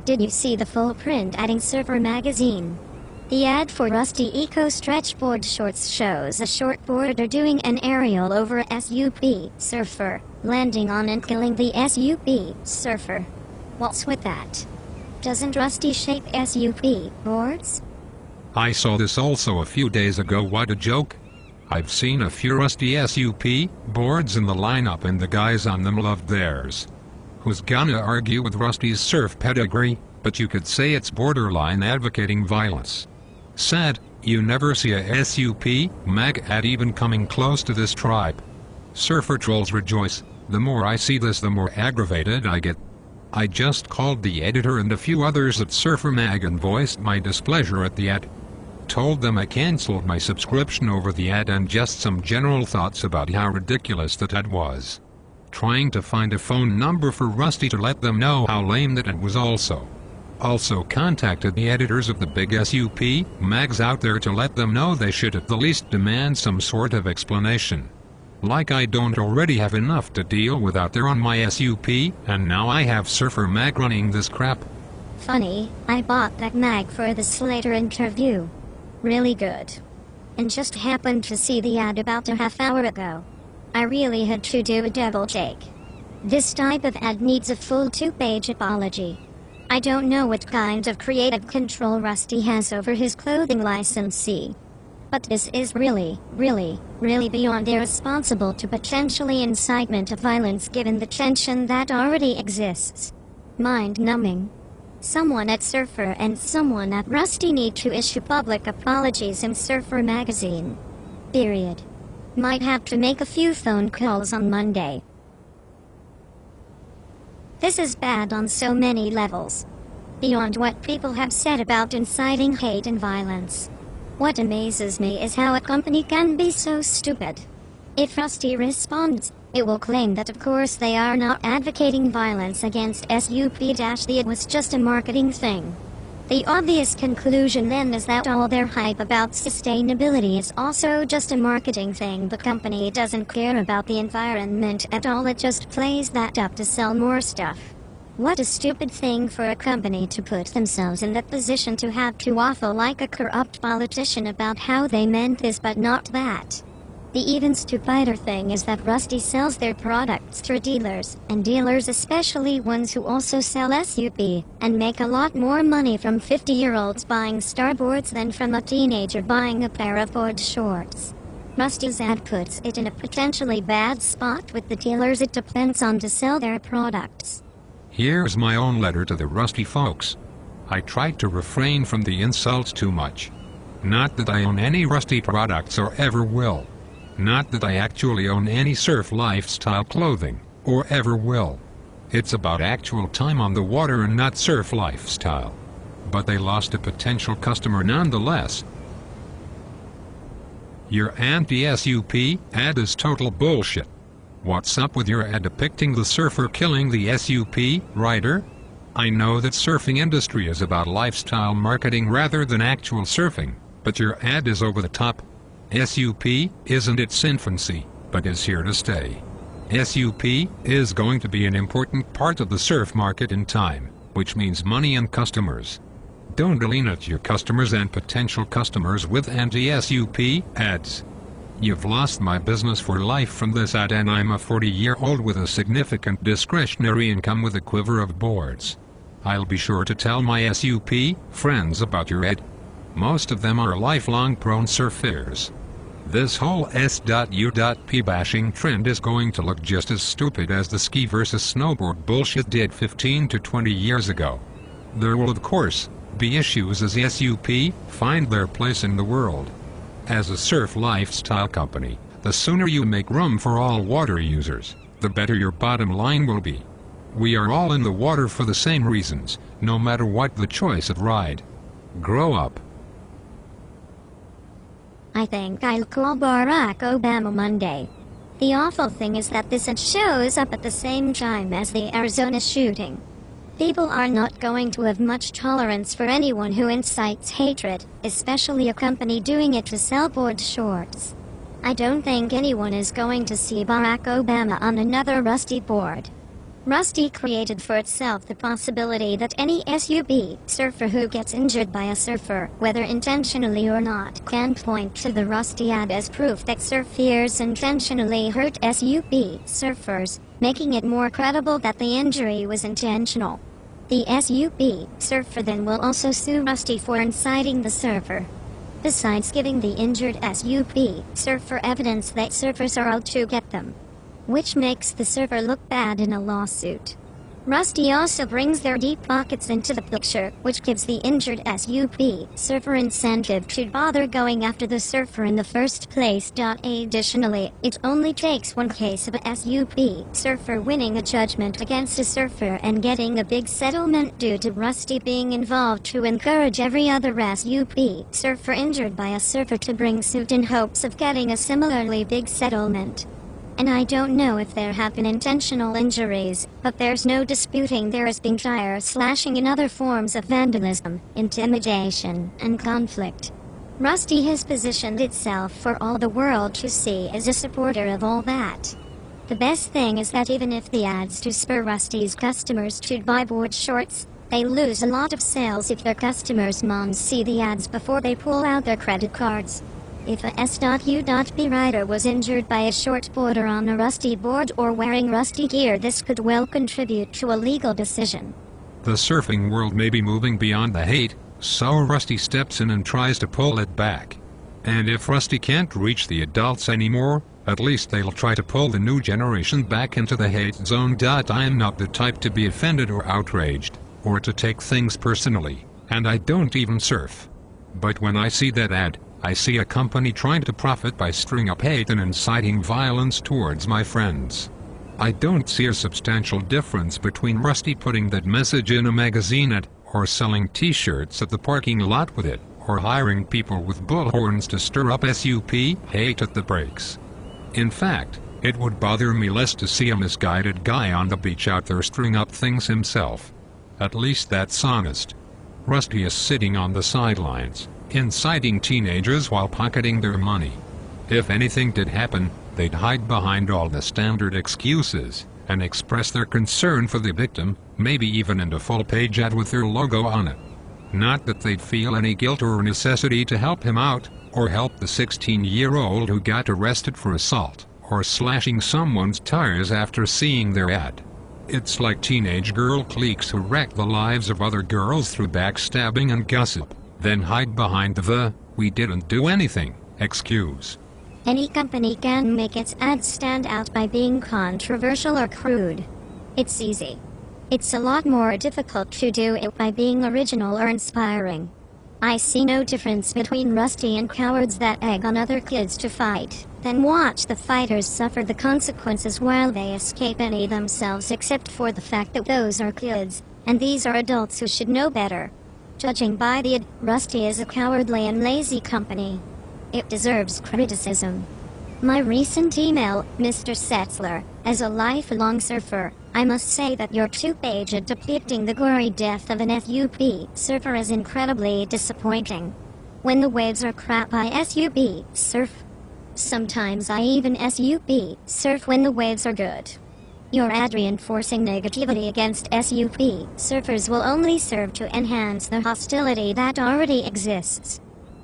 Did you see the full print ad in Surfer magazine? The ad for Rusty Eco Stretch Board Shorts shows a shortboarder doing an aerial over a SUP surfer, landing on and killing the SUP surfer. What's with that? Doesn't Rusty shape SUP boards? I saw this also a few days ago. What a joke. I've seen a few Rusty SUP boards in the lineup and the guys on them loved theirs. Who's gonna argue with Rusty's surf pedigree, but you could say it's borderline advocating violence. Sad, you never see a SUP mag ad even coming close to this tribe. Surfer trolls rejoice. The more I see this, the more aggravated I get. I just called the editor and a few others at Surfer Mag and voiced my displeasure at the ad. Told them I cancelled my subscription over the ad and just some general thoughts about how ridiculous that ad was. Trying to find a phone number for Rusty to let them know how lame that ad was also. Also contacted the editors of the big SUP mags out there to let them know they should at the least demand some sort of explanation. Like I don't already have enough to deal with out there on my SUP, and now I have Surfer Mag running this crap. Funny, I bought that mag for the Slater interview. Really good. And just happened to see the ad about a half hour ago. I really had to do a double take. This type of ad needs a full 2-page apology. I don't know what kind of creative control Rusty has over his clothing licensee. But this is really beyond irresponsible to potentially incitement of violence given the tension that already exists. Mind-numbing. Someone at Surfer and someone at Rusty need to issue public apologies in Surfer magazine. Period. Might have to make a few phone calls on Monday. This is bad on so many levels. Beyond what people have said about inciting hate and violence. What amazes me is how a company can be so stupid. If Rusty responds, it will claim that of course they are not advocating violence against SUP- it was just a marketing thing. The obvious conclusion then is that all their hype about sustainability is also just a marketing thing. The company doesn't care about the environment at all, it just plays that up to sell more stuff. What a stupid thing for a company to put themselves in that position to have to waffle like a corrupt politician about how they meant this but not that. The even stupider thing is that Rusty sells their products through dealers, and dealers, especially ones who also sell SUP, and make a lot more money from 50-year-olds buying starboards than from a teenager buying a pair of board shorts. Rusty's ad puts it in a potentially bad spot with the dealers it depends on to sell their products. Here's my own letter to the Rusty folks. I tried to refrain from the insults too much. Not that I own any Rusty products or ever will. Not that I actually own any surf lifestyle clothing, or ever will. It's about actual time on the water and not surf lifestyle. But they lost a potential customer nonetheless. Your anti-SUP ad is total bullshit. What's up with your ad depicting the surfer killing the SUP rider? I know that surfing industry is about lifestyle marketing rather than actual surfing, but your ad is over the top. SUP isn't its infancy, but is here to stay. SUP is going to be an important part of the surf market in time, which means money and customers. Don't alienate your customers and potential customers with anti-SUP ads. You've lost my business for life from this ad, and I'm a 40-year-old with a significant discretionary income with a quiver of boards. I'll be sure to tell my SUP friends about your ad. Most of them are lifelong prone surfers. This whole S.U.P bashing trend is going to look just as stupid as the ski versus snowboard bullshit did 15 to 20 years ago. There will of course be issues as SUP find their place in the world. As a surf lifestyle company, the sooner you make room for all water users, the better your bottom line will be. We are all in the water for the same reasons, no matter what the choice of ride. Grow up. I think I'll call Barack Obama Monday. The awful thing is that this ad shows up at the same time as the Arizona shooting. People are not going to have much tolerance for anyone who incites hatred, especially a company doing it to sell board shorts. I don't think anyone is going to see Barack Obama on another Rusty board. Rusty created for itself the possibility that any SUP surfer who gets injured by a surfer, whether intentionally or not, can point to the Rusty ad as proof that surfers intentionally hurt SUP surfers, making it more credible that the injury was intentional. The SUP surfer then will also sue Rusty for inciting the surfer, besides giving the injured SUP surfer evidence that surfers are out to get them, which makes the surfer look bad in a lawsuit. Rusty also brings their deep pockets into the picture, which gives the injured SUP surfer incentive to bother going after the surfer in the first place. Additionally, it only takes one case of a SUP surfer winning a judgment against a surfer and getting a big settlement due to Rusty being involved to encourage every other SUP surfer injured by a surfer to bring suit in hopes of getting a similarly big settlement. And I don't know if there have been intentional injuries, but there's no disputing there has been tire slashing and other forms of vandalism, intimidation, and conflict. Rusty has positioned itself for all the world to see as a supporter of all that. The best thing is that even if the ads to spur Rusty's customers to buy board shorts, they lose a lot of sales if their customers' moms see the ads before they pull out their credit cards. If a S.U.B rider was injured by a short boarder on a Rusty board or wearing Rusty gear, this could well contribute to a legal decision. The surfing world may be moving beyond the hate, so Rusty steps in and tries to pull it back. And if Rusty can't reach the adults anymore, at least they'll try to pull the new generation back into the hate zone. I am not the type to be offended or outraged, or to take things personally, and I don't even surf. But when I see that ad, I see a company trying to profit by stirring up hate and inciting violence towards my friends. I don't see a substantial difference between Rusty putting that message in a magazine ad, or selling t-shirts at the parking lot with it, or hiring people with bullhorns to stir up SUP hate at the breaks. In fact, it would bother me less to see a misguided guy on the beach out there stirring up things himself. At least that's honest. Rusty is sitting on the sidelines, inciting teenagers while pocketing their money. If anything did happen, they'd hide behind all the standard excuses, and express their concern for the victim, maybe even in a full-page ad with their logo on it. Not that they'd feel any guilt or necessity to help him out, or help the 16-year-old who got arrested for assault, or slashing someone's tires after seeing their ad. It's like teenage girl cliques who wreck the lives of other girls through backstabbing and gossip, then hide behind the "we didn't do anything" excuse. Any company can make its ads stand out by being controversial or crude. It's easy. It's a lot more difficult to do it by being original or inspiring. I see no difference between Rusty and cowards that egg on other kids to fight, then watch the fighters suffer the consequences while they escape any themselves, except for the fact that those are kids, and these are adults who should know better. Judging by the ad, Rusty is a cowardly and lazy company. It deserves criticism. My recent email, Mr. Setzler, as a lifelong surfer, I must say that your 2-page ad depicting the gory death of an SUP surfer is incredibly disappointing. When the waves are crap, I SUP surf. Sometimes I even SUP surf when the waves are good. Your ad reinforcing negativity against SUP surfers will only serve to enhance the hostility that already exists.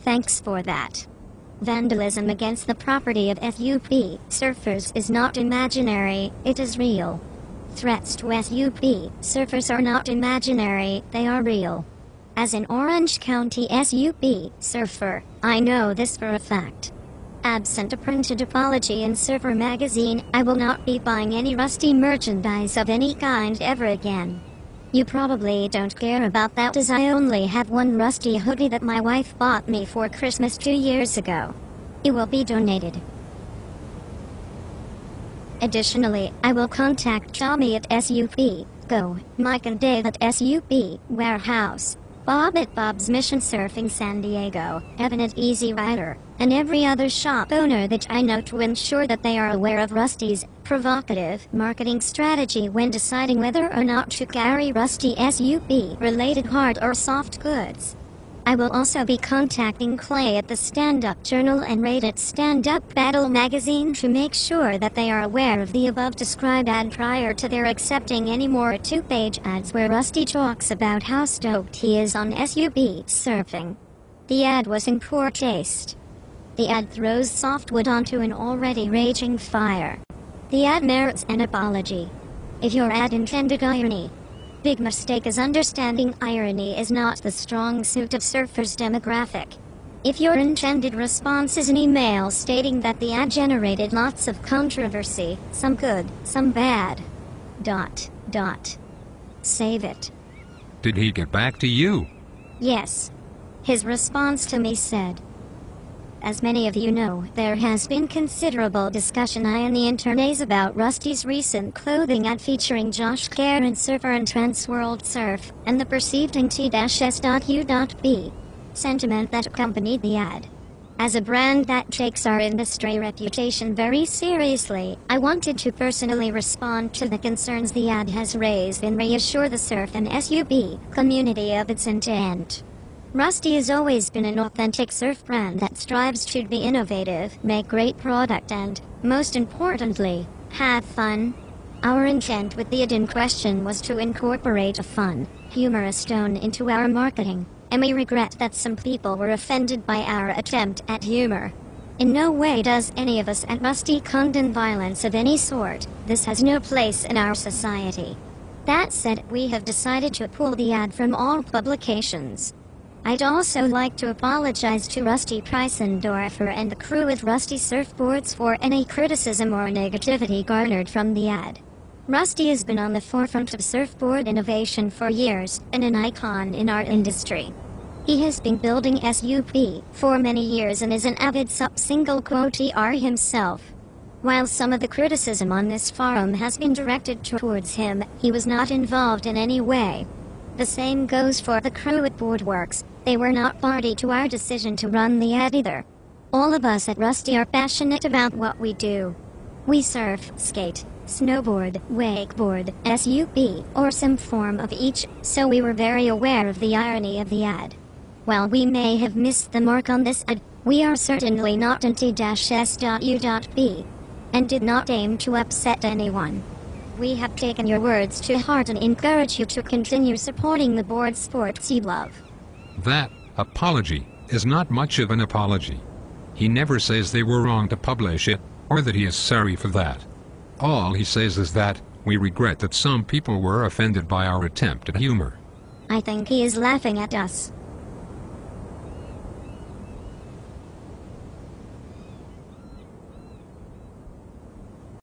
Thanks for that. Vandalism against the property of SUP surfers is not imaginary, it is real. Threats to SUP surfers are not imaginary, they are real. As an Orange County SUP surfer, I know this for a fact. Absent a printed apology in Surfer magazine, I will not be buying any Rusty merchandise of any kind ever again. You probably don't care about that, as I only have one Rusty hoodie that my wife bought me for Christmas 2 years ago. It will be donated. Additionally, I will contact Tommy at SUP Go, Mike and Dave at SUP Warehouse, Bob at Bob's Mission Surfing San Diego, Evan at Easy Rider, and every other shop owner that I know to ensure that they are aware of Rusty's provocative marketing strategy when deciding whether or not to carry Rusty SUP-related hard or soft goods. I will also be contacting Clay at the Stand Up Journal and Reddit Stand Up Battle magazine to make sure that they are aware of the above described ad prior to their accepting any more two-page ads where Rusty talks about how stoked he is on SUP surfing. The ad was in poor taste. The ad throws softwood onto an already raging fire. The ad merits an apology. If your ad intended irony, big mistake is understanding irony is not the strong suit of surfers' demographic. If your intended response is an email stating that the ad generated lots of controversy, some good, some bad. ... Save it. Did he get back to you? Yes. His response to me said, "As many of you know, there has been considerable discussion on the internet about Rusty's recent clothing ad featuring Josh Caron Surfer and Transworld Surf, and the perceived nt-s.u.b. sentiment that accompanied the ad. As a brand that takes our industry reputation very seriously, I wanted to personally respond to the concerns the ad has raised and reassure the surf and SUP community of its intent. Rusty has always been an authentic surf brand that strives to be innovative, make great product and, most importantly, have fun. Our intent with the ad in question was to incorporate a fun, humorous tone into our marketing, and we regret that some people were offended by our attempt at humor. In no way does any of us at Rusty condone violence of any sort. This has no place in our society. That said, we have decided to pull the ad from all publications. I'd also like to apologize to Rusty Preisendorfer and the crew at Rusty Surfboards for any criticism or negativity garnered from the ad. Rusty has been on the forefront of surfboard innovation for years and an icon in our industry. He has been building SUP for many years and is an avid SUP himself. While some of the criticism on this forum has been directed towards him, he was not involved in any way. The same goes for the crew at Boardworks. They were not party to our decision to run the ad either. All of us at Rusty are passionate about what we do. We surf, skate, snowboard, wakeboard, SUP, or some form of each, so we were very aware of the irony of the ad. While we may have missed the mark on this ad, we are certainly not nt-s.u.b, and did not aim to upset anyone. We have taken your words to heart and encourage you to continue supporting the board sports you love. That apology is not much of an apology. He never says they were wrong to publish it, or that he is sorry for that. All he says is that we regret that some people were offended by our attempt at humor. I think he is laughing at us.